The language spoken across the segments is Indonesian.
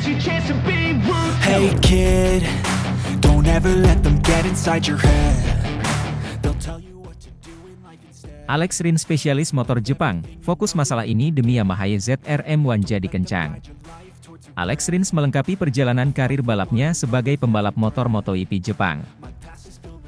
Hey kid, don't ever let them get inside your head. They'll tell you what to do in life instead. Alex Rins spesialis motor Jepang, fokus masalah ini demi Yamaha YZR M1 jadi kencang. Alex Rins melengkapi perjalanan karir balapnya sebagai pembalap motor MotoGP Jepang.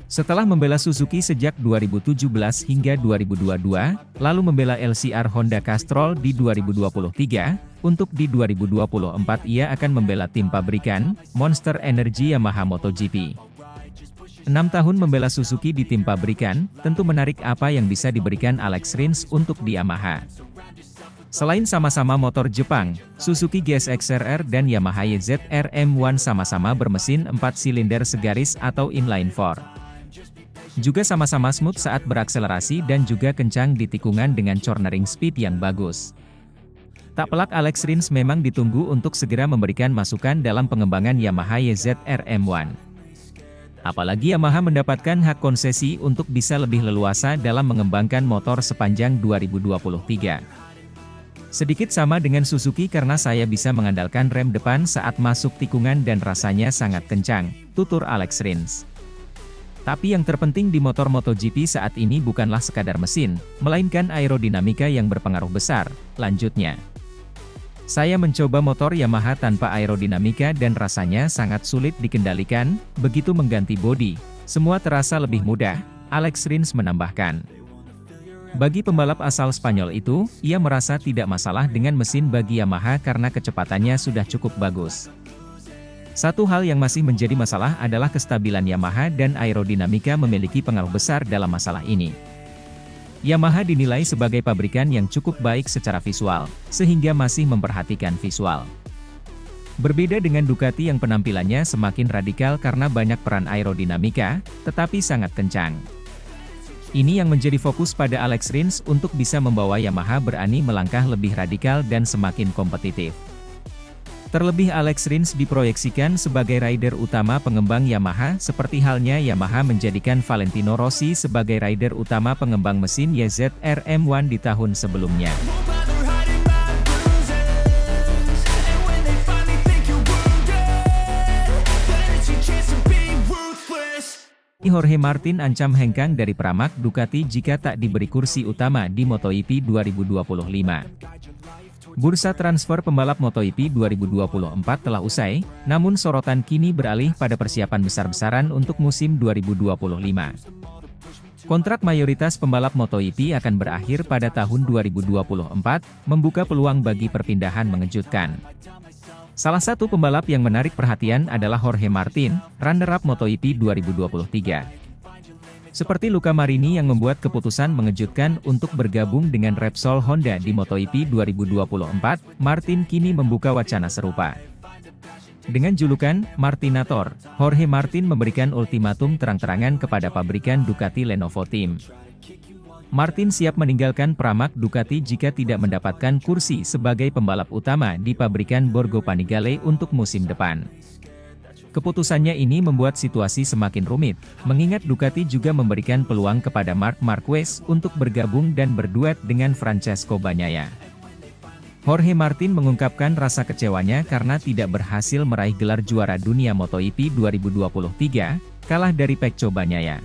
Setelah membela Suzuki sejak 2017 hingga 2022, lalu membela LCR Honda Castrol di 2023, untuk di 2024 ia akan membela tim pabrikan, Monster Energy Yamaha MotoGP. 6 tahun membela Suzuki di tim pabrikan, tentu menarik apa yang bisa diberikan Alex Rins untuk di Yamaha. Selain sama-sama motor Jepang, Suzuki GSX-RR dan Yamaha YZR M1 sama-sama bermesin 4 silinder segaris atau inline-4. Juga sama-sama smooth saat berakselerasi dan juga kencang di tikungan dengan cornering speed yang bagus. Tak pelak Alex Rins memang ditunggu untuk segera memberikan masukan dalam pengembangan Yamaha YZR M1. Apalagi Yamaha mendapatkan hak konsesi untuk bisa lebih leluasa dalam mengembangkan motor sepanjang 2023. Sedikit sama dengan Suzuki karena saya bisa mengandalkan rem depan saat masuk tikungan dan rasanya sangat kencang, tutur Alex Rins. Tapi yang terpenting di motor MotoGP saat ini bukanlah sekadar mesin, melainkan aerodinamika yang berpengaruh besar, lanjutnya. Saya mencoba motor Yamaha tanpa aerodinamika dan rasanya sangat sulit dikendalikan, begitu mengganti bodi, semua terasa lebih mudah, Alex Rins menambahkan. Bagi pembalap asal Spanyol itu, ia merasa tidak masalah dengan mesin bagi Yamaha karena kecepatannya sudah cukup bagus. Satu hal yang masih menjadi masalah adalah kestabilan Yamaha dan aerodinamika memiliki pengaruh besar dalam masalah ini. Yamaha dinilai sebagai pabrikan yang cukup baik secara visual, sehingga masih memperhatikan visual. Berbeda dengan Ducati yang penampilannya semakin radikal karena banyak peran aerodinamika, tetapi sangat kencang. Ini yang menjadi fokus pada Alex Rins untuk bisa membawa Yamaha berani melangkah lebih radikal dan semakin kompetitif. Terlebih Alex Rins diproyeksikan sebagai rider utama pengembang Yamaha seperti halnya Yamaha menjadikan Valentino Rossi sebagai rider utama pengembang mesin YZR M1 di tahun sebelumnya. Jorge Martin ancam hengkang dari Pramac Ducati jika tak diberi kursi utama di MotoGP 2025. Bursa transfer pembalap MotoGP 2024 telah usai, namun sorotan kini beralih pada persiapan besar-besaran untuk musim 2025. Kontrak mayoritas pembalap MotoGP akan berakhir pada tahun 2024, membuka peluang bagi perpindahan mengejutkan. Salah satu pembalap yang menarik perhatian adalah Jorge Martin, runner-up MotoGP 2023. Seperti Luca Marini yang membuat keputusan mengejutkan untuk bergabung dengan Repsol Honda di MotoGP 2024, Martin kini membuka wacana serupa. Dengan julukan Martinator, Jorge Martin memberikan ultimatum terang-terangan kepada pabrikan Ducati Lenovo Team. Martin siap meninggalkan Pramac Ducati jika tidak mendapatkan kursi sebagai pembalap utama di pabrikan Borgo Panigale untuk musim depan. Keputusannya ini membuat situasi semakin rumit, mengingat Ducati juga memberikan peluang kepada Marc Marquez untuk bergabung dan berduet dengan Francesco Bagnaia. Jorge Martin mengungkapkan rasa kecewanya karena tidak berhasil meraih gelar juara dunia MotoGP 2023, kalah dari Pecco Bagnaia.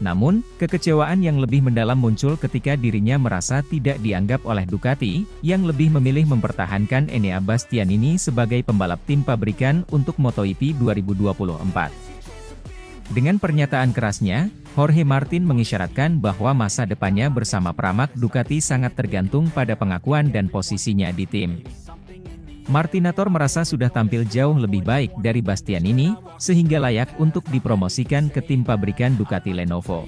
Namun, kekecewaan yang lebih mendalam muncul ketika dirinya merasa tidak dianggap oleh Ducati, yang lebih memilih mempertahankan Enea Bastianini sebagai pembalap tim pabrikan untuk MotoGP 2024. Dengan pernyataan kerasnya, Jorge Martin mengisyaratkan bahwa masa depannya bersama Pramac Ducati sangat tergantung pada pengakuan dan posisinya di tim. Martinator merasa sudah tampil jauh lebih baik dari Bastianini, sehingga layak untuk dipromosikan ke tim pabrikan Ducati Lenovo.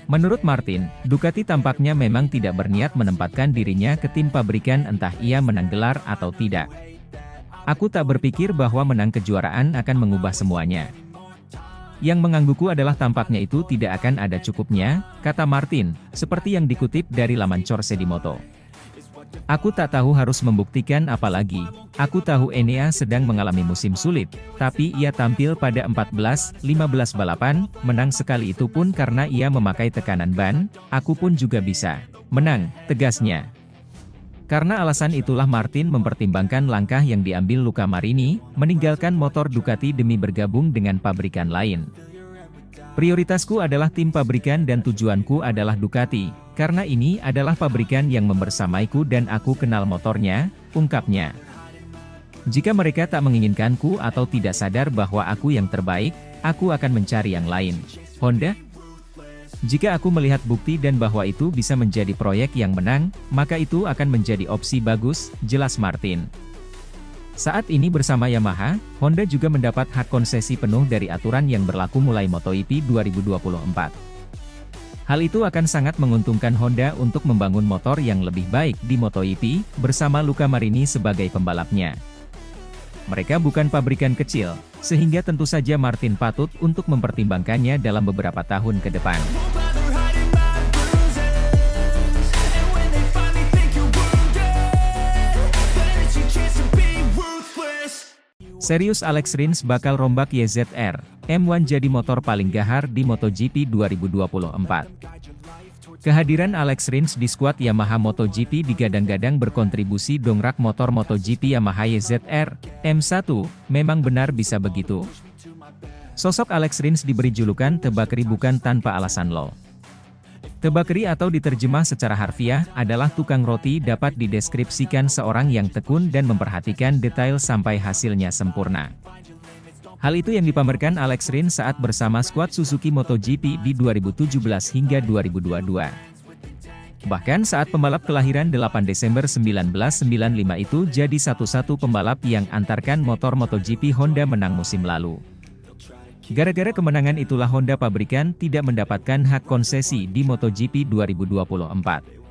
Menurut Martin, Ducati tampaknya memang tidak berniat menempatkan dirinya ke tim pabrikan entah ia menang gelar atau tidak. Aku tak berpikir bahwa menang kejuaraan akan mengubah semuanya. Yang menggangguku adalah tampaknya itu tidak akan ada cukupnya, kata Martin, seperti yang dikutip dari laman Corse di Moto. Aku tak tahu harus membuktikan apa lagi. Aku tahu Enea sedang mengalami musim sulit, tapi ia tampil pada 14-15 balapan, menang sekali itu pun karena ia memakai tekanan ban, aku pun juga bisa menang, tegasnya. Karena alasan itulah Martin mempertimbangkan langkah yang diambil Luca Marini, meninggalkan motor Ducati demi bergabung dengan pabrikan lain. Prioritasku adalah tim pabrikan dan tujuanku adalah Ducati, karena ini adalah pabrikan yang membersamaiku dan aku kenal motornya, ungkapnya. Jika mereka tak menginginkanku atau tidak sadar bahwa aku yang terbaik, aku akan mencari yang lain. Honda? Jika aku melihat bukti dan bahwa itu bisa menjadi proyek yang menang, maka itu akan menjadi opsi bagus, jelas Martin. Saat ini bersama Yamaha, Honda juga mendapat hak konsesi penuh dari aturan yang berlaku mulai MotoGP 2024. Hal itu akan sangat menguntungkan Honda untuk membangun motor yang lebih baik di MotoGP, bersama Luca Marini sebagai pembalapnya. Mereka bukan pabrikan kecil, sehingga tentu saja Martin patut untuk mempertimbangkannya dalam beberapa tahun ke depan. Serius Alex Rins bakal rombak YZR, M1 jadi motor paling gahar di MotoGP 2024. Kehadiran Alex Rins di skuad Yamaha MotoGP digadang-gadang berkontribusi dongkrak motor MotoGP Yamaha YZR, M1, memang benar bisa begitu. Sosok Alex Rins diberi julukan Tebakri bukan tanpa alasan loh. Tebakri atau diterjemah secara harfiah, adalah tukang roti dapat dideskripsikan seorang yang tekun dan memperhatikan detail sampai hasilnya sempurna. Hal itu yang dipamerkan Alex Rins saat bersama skuad Suzuki MotoGP di 2017 hingga 2022. Bahkan saat pembalap kelahiran 8 Desember 1995 itu jadi satu-satu pembalap yang antarkan motor MotoGP Honda menang musim lalu. Gara-gara kemenangan itulah Honda pabrikan tidak mendapatkan hak konsesi di MotoGP 2024.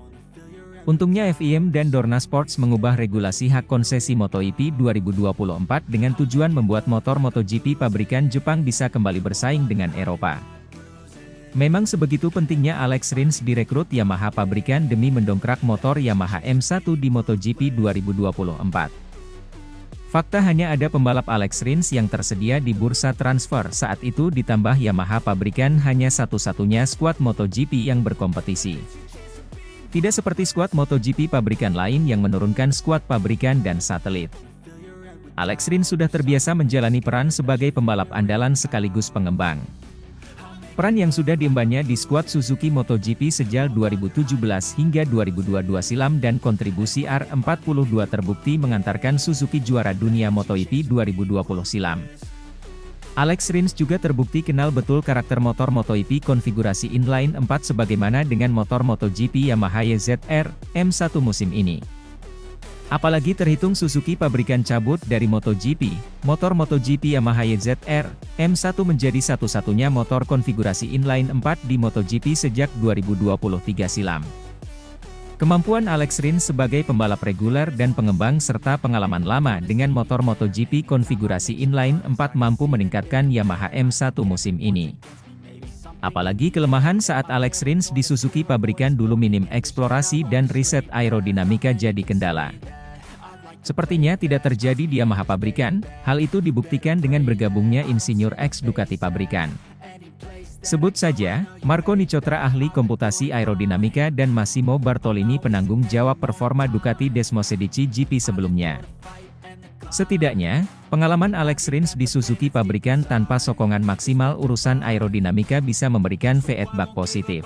Untungnya FIM dan Dorna Sports mengubah regulasi hak konsesi MotoGP 2024 dengan tujuan membuat motor MotoGP pabrikan Jepang bisa kembali bersaing dengan Eropa. Memang sebegitu pentingnya Alex Rins direkrut Yamaha pabrikan demi mendongkrak motor Yamaha M1 di MotoGP 2024. Fakta hanya ada pembalap Alex Rins yang tersedia di bursa transfer saat itu ditambah Yamaha pabrikan hanya satu-satunya skuad MotoGP yang berkompetisi. Tidak seperti skuad MotoGP pabrikan lain yang menurunkan skuad pabrikan dan satelit. Alex Rins sudah terbiasa menjalani peran sebagai pembalap andalan sekaligus pengembang. Peran yang sudah diembannya di skuad Suzuki MotoGP sejak 2017 hingga 2022 silam dan kontribusi R42 terbukti mengantarkan Suzuki juara dunia MotoGP 2020 silam. Alex Rins juga terbukti kenal betul karakter motor MotoGP konfigurasi inline 4 sebagaimana dengan motor MotoGP Yamaha YZR, M1 musim ini. Apalagi terhitung Suzuki pabrikan cabut dari MotoGP, motor MotoGP Yamaha YZR, M1 menjadi satu-satunya motor konfigurasi inline 4 di MotoGP sejak 2023 silam. Kemampuan Alex Rins sebagai pembalap reguler dan pengembang serta pengalaman lama dengan motor MotoGP konfigurasi inline 4 mampu meningkatkan Yamaha M1 musim ini. Apalagi kelemahan saat Alex Rins di Suzuki pabrikan dulu minim eksplorasi dan riset aerodinamika jadi kendala. Sepertinya tidak terjadi di Yamaha pabrikan, hal itu dibuktikan dengan bergabungnya insinyur X Ducati pabrikan. Sebut saja, Marco Nicotra ahli komputasi aerodinamika dan Massimo Bartolini penanggung jawab performa Ducati Desmosedici GP sebelumnya. Setidaknya, pengalaman Alex Rins di Suzuki pabrikan tanpa sokongan maksimal urusan aerodinamika bisa memberikan feedback positif.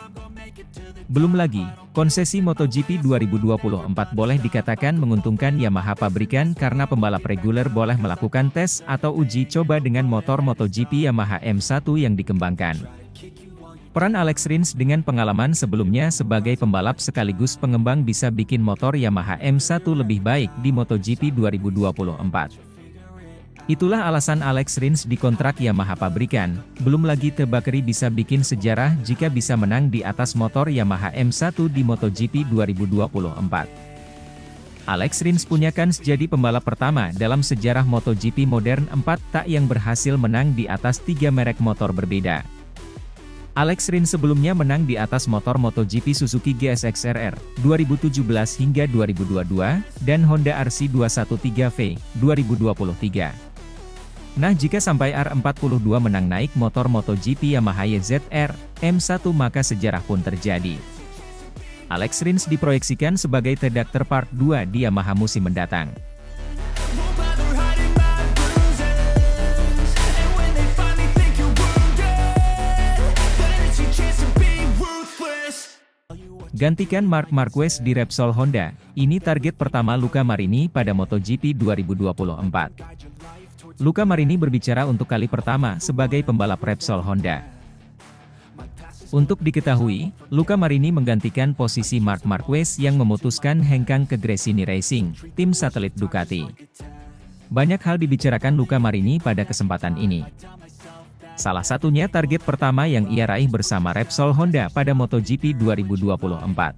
Belum lagi, konsesi MotoGP 2024 boleh dikatakan menguntungkan Yamaha pabrikan karena pembalap reguler boleh melakukan tes atau uji coba dengan motor MotoGP Yamaha M1 yang dikembangkan. Peran Alex Rins dengan pengalaman sebelumnya sebagai pembalap sekaligus pengembang bisa bikin motor Yamaha M1 lebih baik di MotoGP 2024. Itulah alasan Alex Rins dikontrak Yamaha pabrikan, belum lagi Tebakri bisa bikin sejarah jika bisa menang di atas motor Yamaha M1 di MotoGP 2024. Alex Rins punya kans jadi pembalap pertama dalam sejarah MotoGP modern 4 tak yang berhasil menang di atas 3 merek motor berbeda. Alex Rins sebelumnya menang di atas motor MotoGP Suzuki GSX-RR 2017 hingga 2022, dan Honda RC213V 2023. Nah jika sampai R42 menang naik motor MotoGP Yamaha YZR, M1 maka sejarah pun terjadi. Alex Rins diproyeksikan sebagai The Doctor Part 2 di Yamaha musim mendatang. Won't bother hiding my bruises. And when they finally think you're wounded, then it's your chance to be ruthless. Gantikan Marc Marquez di Repsol Honda, ini target pertama Luca Marini pada MotoGP 2024. Luca Marini berbicara untuk kali pertama sebagai pembalap Repsol Honda. Untuk diketahui, Luca Marini menggantikan posisi Marc Marquez yang memutuskan hengkang ke Gresini Racing, tim satelit Ducati. Banyak hal dibicarakan Luca Marini pada kesempatan ini. Salah satunya target pertama yang ia raih bersama Repsol Honda pada MotoGP 2024.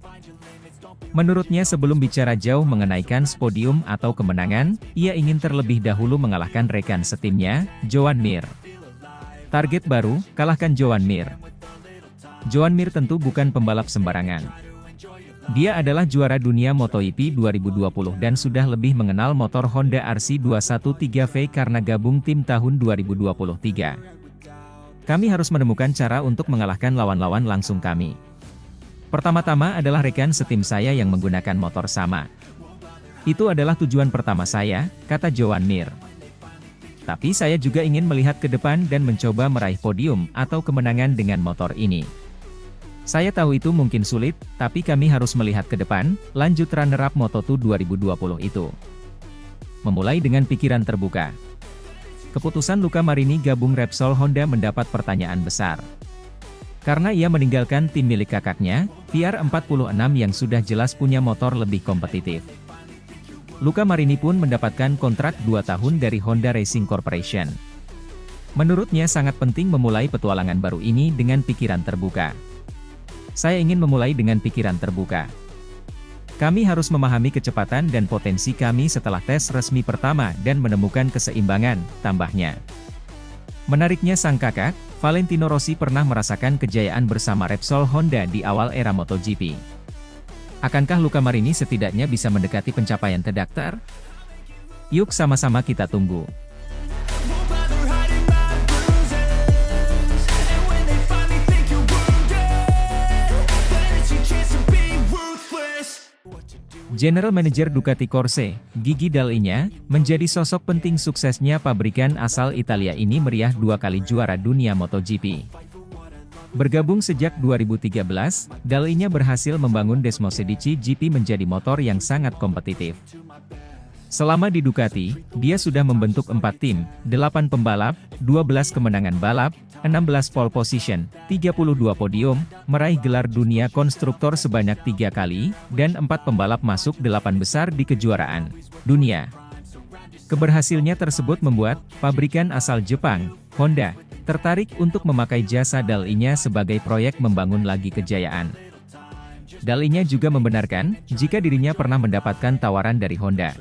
Menurutnya sebelum bicara jauh mengenai kans podium atau kemenangan, ia ingin terlebih dahulu mengalahkan rekan setimnya, Joan Mir. Target baru, kalahkan Joan Mir. Joan Mir tentu bukan pembalap sembarangan. Dia adalah juara dunia MotoGP 2020 dan sudah lebih mengenal motor Honda RC213V karena gabung tim tahun 2023. Kami harus menemukan cara untuk mengalahkan lawan-lawan langsung kami. Pertama-tama adalah rekan setim saya yang menggunakan motor sama. Itu adalah tujuan pertama saya, kata Joan Mir. Tapi saya juga ingin melihat ke depan dan mencoba meraih podium atau kemenangan dengan motor ini. Saya tahu itu mungkin sulit, tapi kami harus melihat ke depan, lanjut runner-up Moto2 2020 itu. Memulai dengan pikiran terbuka. Keputusan Luca Marini gabung Repsol Honda mendapat pertanyaan besar. Karena ia meninggalkan tim milik kakaknya, VR46 yang sudah jelas punya motor lebih kompetitif. Luca Marini pun mendapatkan kontrak 2 tahun dari Honda Racing Corporation. Menurutnya sangat penting memulai petualangan baru ini dengan pikiran terbuka. Saya ingin memulai dengan pikiran terbuka. Kami harus memahami kecepatan dan potensi kami setelah tes resmi pertama dan menemukan keseimbangan, tambahnya. Menariknya sang kakak, Valentino Rossi pernah merasakan kejayaan bersama Repsol Honda di awal era MotoGP. Akankah Luca Marini setidaknya bisa mendekati pencapaian The Doctor? Yuk sama-sama kita tunggu. Won't bother hiding my bruises. And when they finally think you're wounded, then it's your chance to be ruthless. General Manager Ducati Corse, Gigi Dall'Igna, menjadi sosok penting suksesnya pabrikan asal Italia ini meriah 2 kali juara dunia MotoGP. Bergabung sejak 2013, Dall'Igna berhasil membangun Desmosedici GP menjadi motor yang sangat kompetitif. Selama di Ducati, dia sudah membentuk 4 tim, 8 pembalap, 12 kemenangan balap, 16 pole position, 32 podium, meraih gelar dunia konstruktor sebanyak 3 kali, dan 4 pembalap masuk 8 besar di kejuaraan dunia. Keberhasilnya tersebut membuat pabrikan asal Jepang, Honda, tertarik untuk memakai jasa Dall'Igna sebagai proyek membangun lagi kejayaan. Dall'Igna juga membenarkan jika dirinya pernah mendapatkan tawaran dari Honda.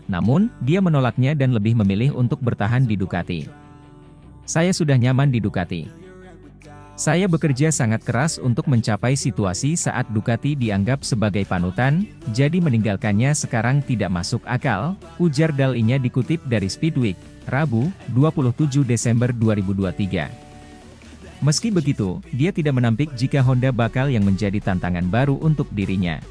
Namun, dia menolaknya dan lebih memilih untuk bertahan di Ducati. Saya sudah nyaman di Ducati. Saya bekerja sangat keras untuk mencapai situasi saat Ducati dianggap sebagai panutan, jadi meninggalkannya sekarang tidak masuk akal, ujar Dall'Igna dikutip dari Speedweek, Rabu, 27 Desember 2023. Meski begitu, dia tidak menampik jika Honda bakal yang menjadi tantangan baru untuk dirinya.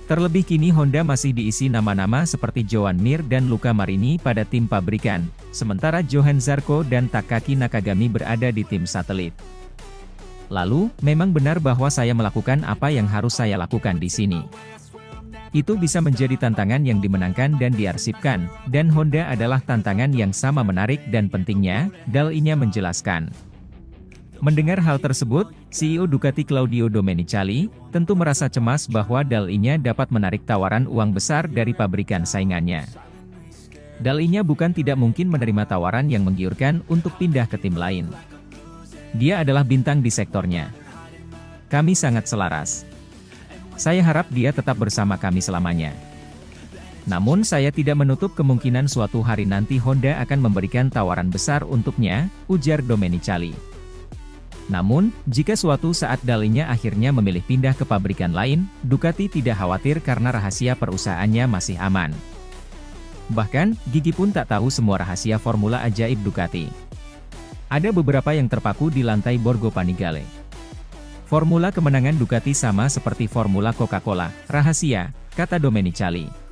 Terlebih kini Honda masih diisi nama-nama seperti Joan Mir dan Luca Marini pada tim pabrikan, sementara Johann Zarco dan Takaki Nakagami berada di tim satelit. Lalu, memang benar bahwa saya melakukan apa yang harus saya lakukan di sini. Itu bisa menjadi tantangan yang dimenangkan dan diarsipkan, dan Honda adalah tantangan yang sama menarik dan pentingnya, Dall'Igna menjelaskan. Mendengar hal tersebut, CEO Ducati Claudio Domenicali, tentu merasa cemas bahwa Dall'Igna dapat menarik tawaran uang besar dari pabrikan saingannya. Dall'Igna bukan tidak mungkin menerima tawaran yang menggiurkan untuk pindah ke tim lain. Dia adalah bintang di sektornya. Kami sangat selaras. Saya harap dia tetap bersama kami selamanya. Namun saya tidak menutup kemungkinan suatu hari nanti Honda akan memberikan tawaran besar untuknya, ujar Domenicali. Namun, jika suatu saat Dall'Igna akhirnya memilih pindah ke pabrikan lain, Ducati tidak khawatir karena rahasia perusahaannya masih aman. Bahkan, Gigi pun tak tahu semua rahasia formula ajaib Ducati. Ada beberapa yang terpaku di lantai Borgo Panigale. Formula kemenangan Ducati sama seperti formula Coca-Cola, rahasia, kata Domenicali.